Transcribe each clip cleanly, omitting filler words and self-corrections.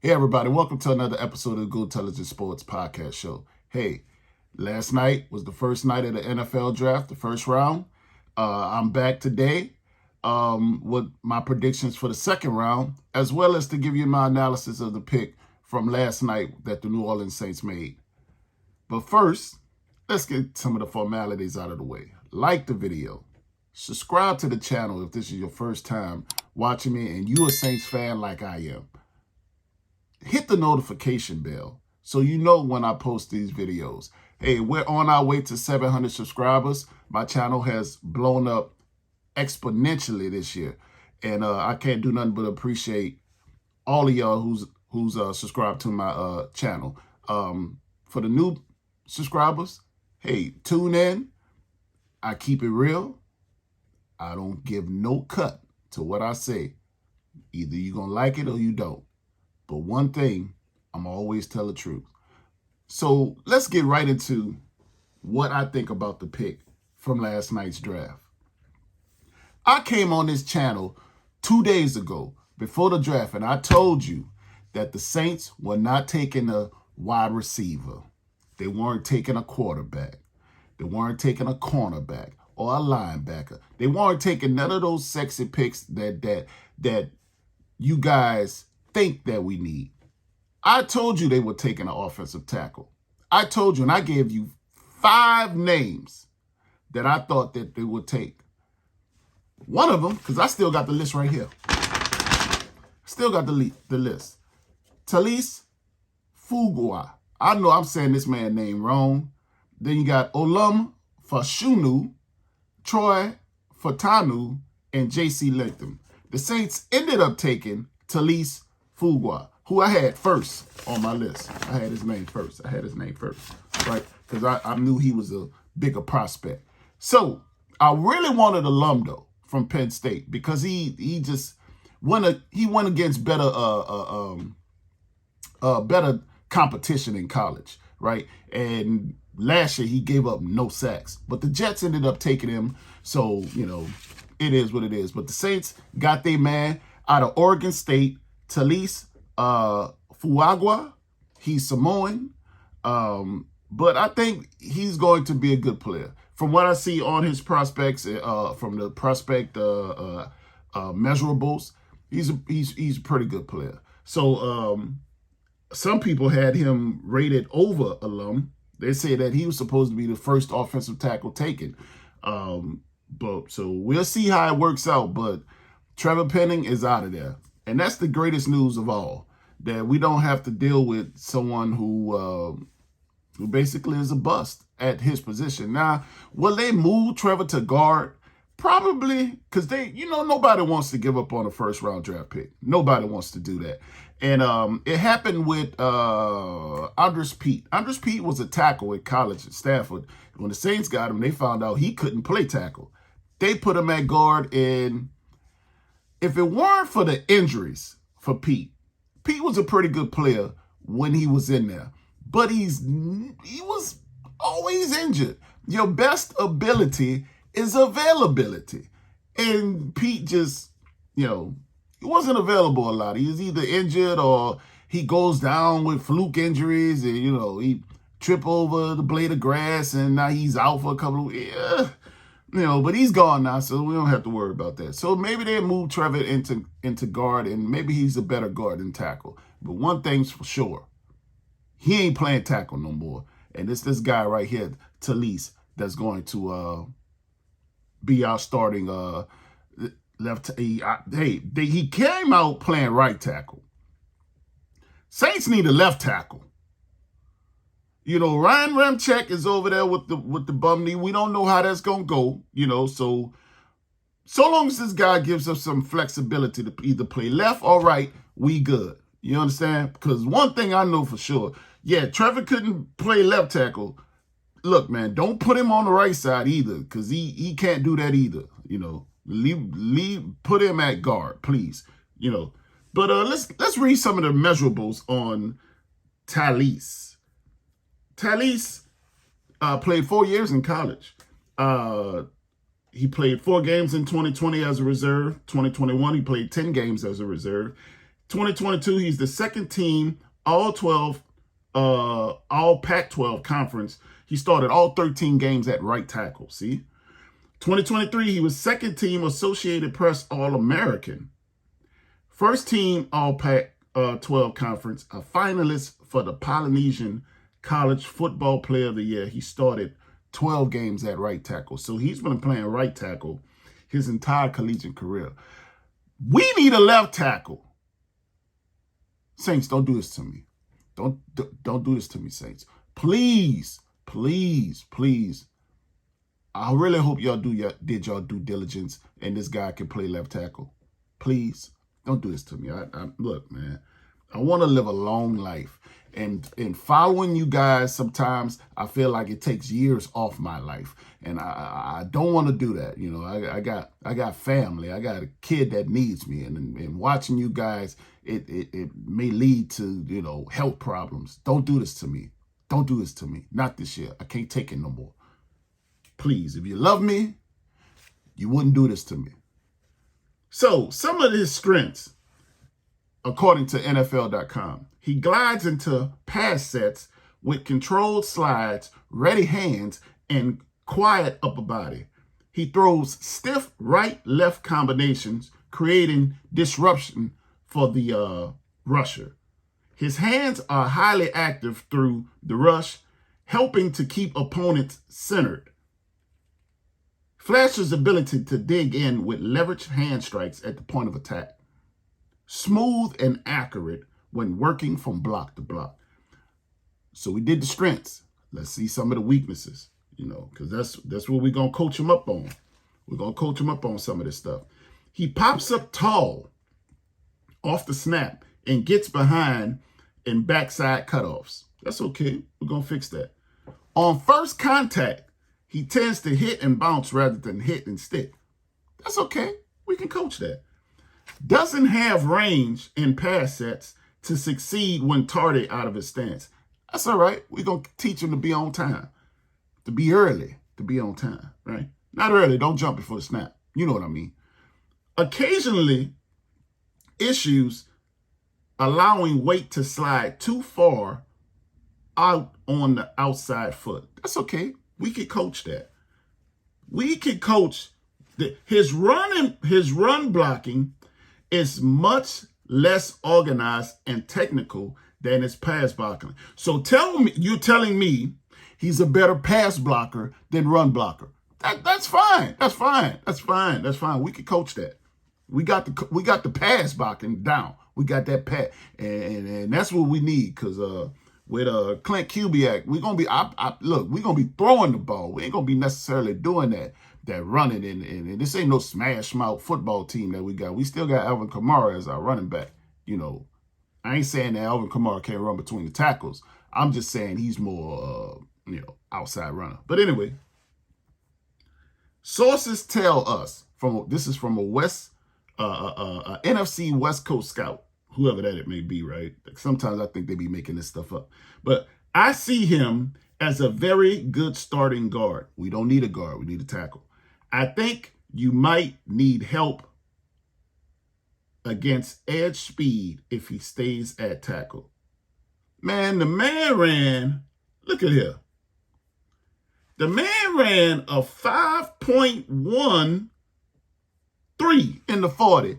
Hey everybody, welcome to another episode of the Good Intelligence Sports Podcast Show. Hey, last night was the first night of the NFL draft, the first round. I'm back today with my predictions for the second round, as well as to give you my analysis of the pick from last night that the New Orleans Saints made. But first, let's get some of the formalities out of the way. Like the video. Subscribe to the channel if this is your first time watching me and you're a Saints fan like I am. Hit the notification bell so you know when I post these videos. Hey, we're on our way to 700 subscribers. My channel has blown up exponentially this year. And I can't do nothing but appreciate all of y'all who's subscribed to my channel. For the new subscribers, hey, tune in. I keep it real. I don't give no cut to what I say. Either you're going to like it or you don't. But one thing, I'm always tell the truth. So let's get right into what I think about the pick from last night's draft. I came on this channel 2 days ago before the draft, and I told you that the Saints were not taking a wide receiver. They weren't taking a quarterback. They weren't taking a cornerback or a linebacker. They weren't taking none of those sexy picks that you guys think that we need. I told you they were taking an offensive tackle. I told you, and I gave you 5 names that I thought that they would take. One of them, because I still got the list right here. Still got the list. Taliese Fuqua. I know I'm saying this man's name wrong. Then you got Olum Fashanu, Troy Fatanu, and J.C. Latham. The Saints ended up taking Taliese Fuqua, who I had first on my list. I had his name first, right? Because I knew he was a bigger prospect. So I really wanted Olum, though, from Penn State, because he just went against better competition in college, right? And last year he gave up no sacks, but the Jets ended up taking him. So it is what it is. But the Saints got their man out of Oregon State, Taliese Fuqua. He's Samoan, but I think he's going to be a good player. From what I see on his prospects, from the prospect measurables, he's a pretty good player. So some people had him rated over Olum. They say that he was supposed to be the first offensive tackle taken. But so we'll see how it works out. But Trevor Penning is out of there. And that's the greatest news of all, that we don't have to deal with someone who basically is a bust at his position. Now, will they move Trevor to guard? Probably, because nobody wants to give up on a first-round draft pick. Nobody wants to do that. And it happened with Andres Peat. Andres Peat was a tackle at college at Stanford. When the Saints got him, they found out he couldn't play tackle. They put him at guard, and if it weren't for the injuries for Pete was a pretty good player when he was in there. But he was always injured. Your best ability is availability. And Pete just, he wasn't available a lot. He was either injured or he goes down with fluke injuries and, he trip over the blade of grass and now he's out for a couple of years. But he's gone now, so we don't have to worry about that. So maybe they move Trevor into guard, and maybe he's a better guard than tackle. But one thing's for sure, he ain't playing tackle no more. And it's this guy right here, Taliese, that's going to be our starting left. He came out playing right tackle. Saints need a left tackle. Ryan Ramczyk is over there with the bum knee. We don't know how that's going to go, so long as this guy gives us some flexibility to either play left or right, we good. You understand? Because one thing I know for sure, Trevor couldn't play left tackle. Look, man, don't put him on the right side either, because he can't do that either. Put him at guard, please. But let's read some of the measurables on Taliese. Taliese played 4 years in college. He played 4 games in 2020 as a reserve. 2021, he played 10 games as a reserve. 2022, he's the second team all Pac-12 conference. He started all 13 games at right tackle. See? 2023, he was second team Associated Press All-American. First team all Pac-12 conference, a finalist for the Polynesian College Football Player of the Year. He started 12 games at right tackle. So he's been playing right tackle his entire collegiate career. We need a left tackle. Saints, don't do this to me. Don't do this to me, Saints. Please, please, please. I really hope y'all did y'all due diligence and this guy can play left tackle. Please, don't do this to me. Look, man, I want to live a long life. And in following you guys, sometimes I feel like it takes years off my life. And I don't want to do that. You know, I got family. I got a kid that needs me. And watching you guys, it may lead to, you know, health problems. Don't do this to me. Don't do this to me. Not this year. I can't take it no more. Please, if you love me, you wouldn't do this to me. So some of his strengths, according to NFL.com, he glides into pass sets with controlled slides, ready hands, and quiet upper body. He throws stiff right-left combinations, creating disruption for the rusher. His hands are highly active through the rush, helping to keep opponents centered. Flasher's ability to dig in with leveraged hand strikes at the point of attack. Smooth and accurate when working from block to block. So we did the strengths. Let's see some of the weaknesses, you know, because that's what we're going to coach him up on. We're going to coach him up on some of this stuff. He pops up tall off the snap and gets behind in backside cutoffs. That's okay. We're going to fix that. On first contact, he tends to hit and bounce rather than hit and stick. That's okay. We can coach that. Doesn't have range in pass sets to succeed when targeted out of his stance. That's all right. We're going to teach him to be on time, to be early, to be on time, right? Not early. Don't jump before the snap. You know what I mean. Occasionally, issues allowing weight to slide too far out on the outside foot. That's okay. We could coach that. We could coach his run blocking is much less organized and technical than his pass blocking. So you're telling me he's a better pass blocker than run blocker. That's fine. That's fine. That's fine. That's fine. We could coach that. We got the pass blocking down. We got that pass, and that's what we need, because with Clint Kubiak, we're gonna be we're gonna be throwing the ball. We ain't gonna be necessarily doing that running, and this ain't no smash mouth football team that we got. We still got Alvin Kamara as our running back. You know, I ain't saying that Alvin Kamara can't run between the tackles. I'm just saying he's more outside runner. But anyway, sources tell us this is from a NFC West Coast scout, whoever that it may be, right? Sometimes I think they be making this stuff up. But I see him as a very good starting guard. We don't need a guard. We need a tackle. I think you might need help against edge speed if he stays at tackle. Man, the man ran, look at here. The man ran a 5.13 in the 40.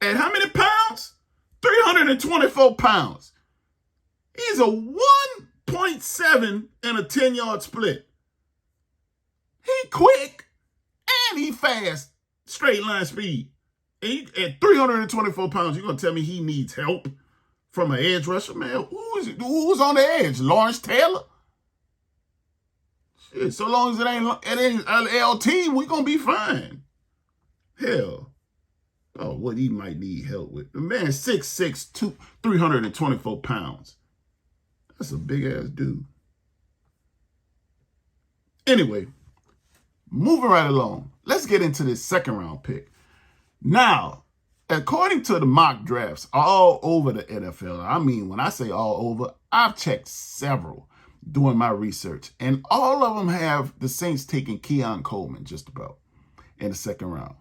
At how many pounds? 324 pounds. He's a 1.7 in a 10-yard split. He quick and he fast, straight line speed. At 324 pounds, you're going to tell me he needs help from an edge rusher? Man, who's on the edge? Lawrence Taylor? Shit, so long as it ain't LT, we're going to be fine. Hell. Oh, what he might need help with. The man 6'6", 324 pounds. That's a big-ass dude. Anyway, moving right along, let's get into this second-round pick. Now, according to the mock drafts all over the NFL, I mean, when I say all over, I've checked several doing my research, and all of them have the Saints taking Keon Coleman just about in the second round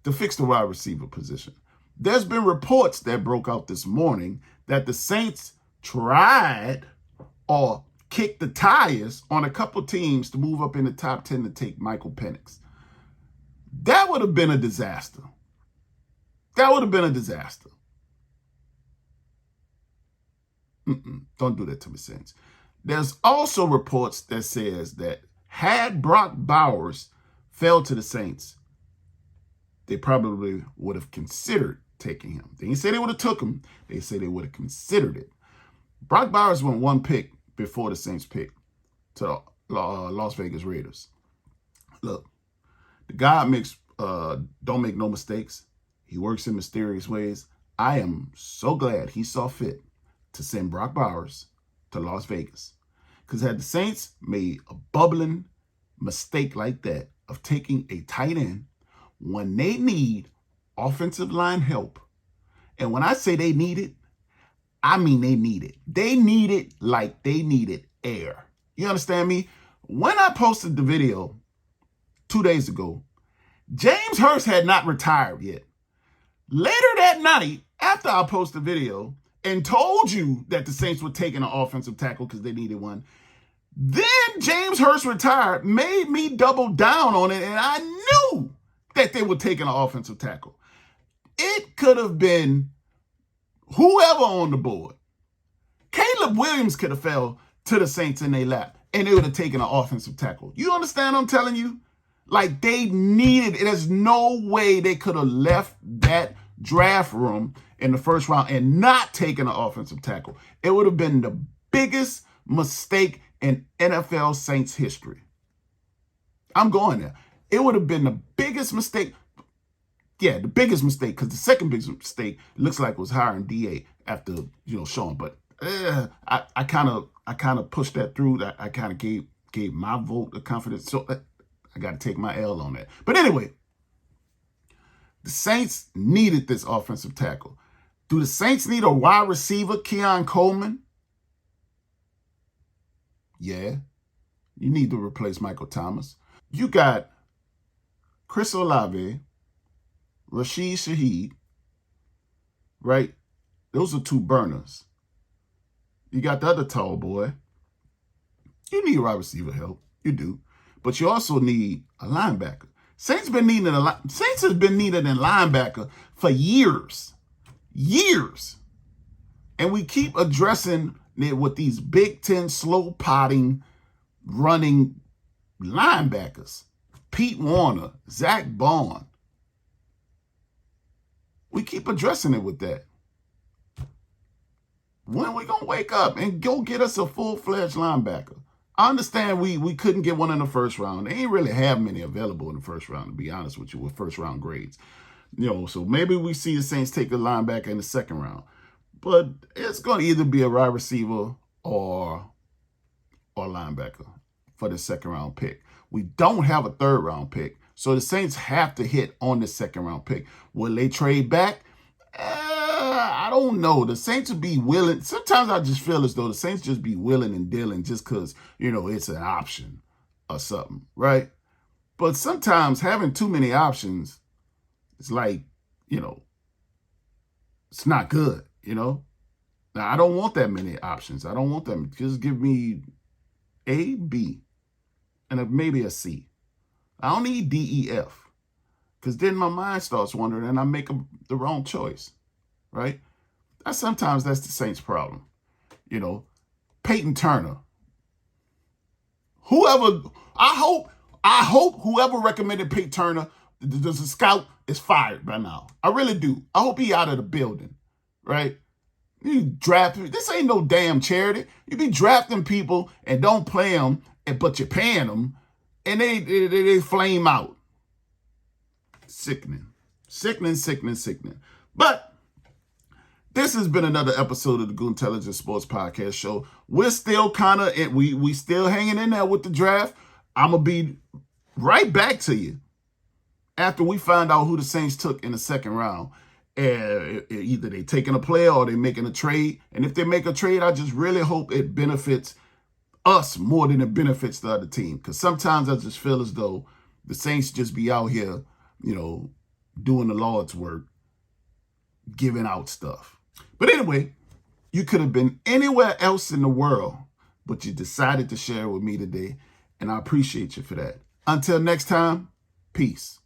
to fix the wide receiver position. There's been reports that broke out this morning that the Saints tried or kicked the tires on a couple teams to move up in the top 10 to take Michael Penix. That would have been a disaster. That would have been a disaster. Don't do that to me, Saints. There's also reports that says that had Brock Bowers fell to the Saints, they probably would have considered taking him. They didn't say they would have took him. They say they would have considered it. Brock Bowers went one pick before the Saints pick to the Las Vegas Raiders. Look, the guy don't make no mistakes. He works in mysterious ways. I am so glad he saw fit to send Brock Bowers to Las Vegas. Because had the Saints made a bubbling mistake like that of taking a tight end when they need offensive line help, and when I say they need it, I mean they need it. They need it like they needed air. You understand me? When I posted the video 2 days ago, James Hurst had not retired yet. Later that night, after I posted the video and told you that the Saints were taking an offensive tackle because they needed one, then James Hurst retired, made me double down on it, and I knew that they were taking an offensive tackle. It could have been whoever on the board. Caleb Williams could have fell to the Saints in their lap, and they would have taken an offensive tackle. You understand what I'm telling you? Like, they needed it. There's no way they could have left that draft room in the first round and not taken an offensive tackle. It would have been the biggest mistake in NFL Saints history. I'm going there. It would have been the biggest mistake. Yeah, the biggest mistake, because the second biggest mistake looks like was hiring DA after, Sean. But I kind of pushed that through. I kind of gave my vote of confidence. So I got to take my L on that. But anyway, the Saints needed this offensive tackle. Do the Saints need a wide receiver, Keon Coleman? Yeah. You need to replace Michael Thomas. You got Chris Olave, Rashid Shaheed, right? Those are two burners. You got the other tall boy. You need wide receiver help. You do. But you also need a linebacker. Saints has been needing a linebacker for years. Years. And we keep addressing it with these Big Ten slow potting running linebackers. Pete Warner, Zach Bond. We keep addressing it with that. When are we going to wake up and go get us a full-fledged linebacker? I understand we couldn't get one in the first round. They ain't really have many available in the first round, to be honest with you, with first-round grades. So maybe we see the Saints take a linebacker in the second round. But it's going to either be a wide receiver or linebacker for the second-round pick. We don't have a third-round pick, so the Saints have to hit on the second-round pick. Will they trade back? I don't know. The Saints would be willing. Sometimes I just feel as though the Saints just be willing and dealing just because, it's an option or something, right? But sometimes having too many options, it's like, it's not good, Now, I don't want that many options. I don't want them. Just give me A, B, and maybe a C. I don't need D, E, F. Because then my mind starts wandering and I make the wrong choice, right? Sometimes that's the Saints' problem. Peyton Turner. I hope whoever recommended Peyton Turner, the scout, is fired by now. I really do. I hope he out of the building, right? You draft, this ain't no damn charity. You be drafting people and don't play them, but you're paying them, and they flame out. Sickening. But this has been another episode of the Goon Intelligence Sports Podcast Show. We're still we still hanging in there with the draft. I'm going to be right back to you after we find out who the Saints took in the second round. Either they taking a player or they making a trade. And if they make a trade, I just really hope it benefits us more than it benefits the other team. Because sometimes I just feel as though the Saints just be out here, doing the Lord's work. giving out stuff. But anyway, you could have been anywhere else in the world, but you decided to share with me today, and I appreciate you for that. Until next time, peace.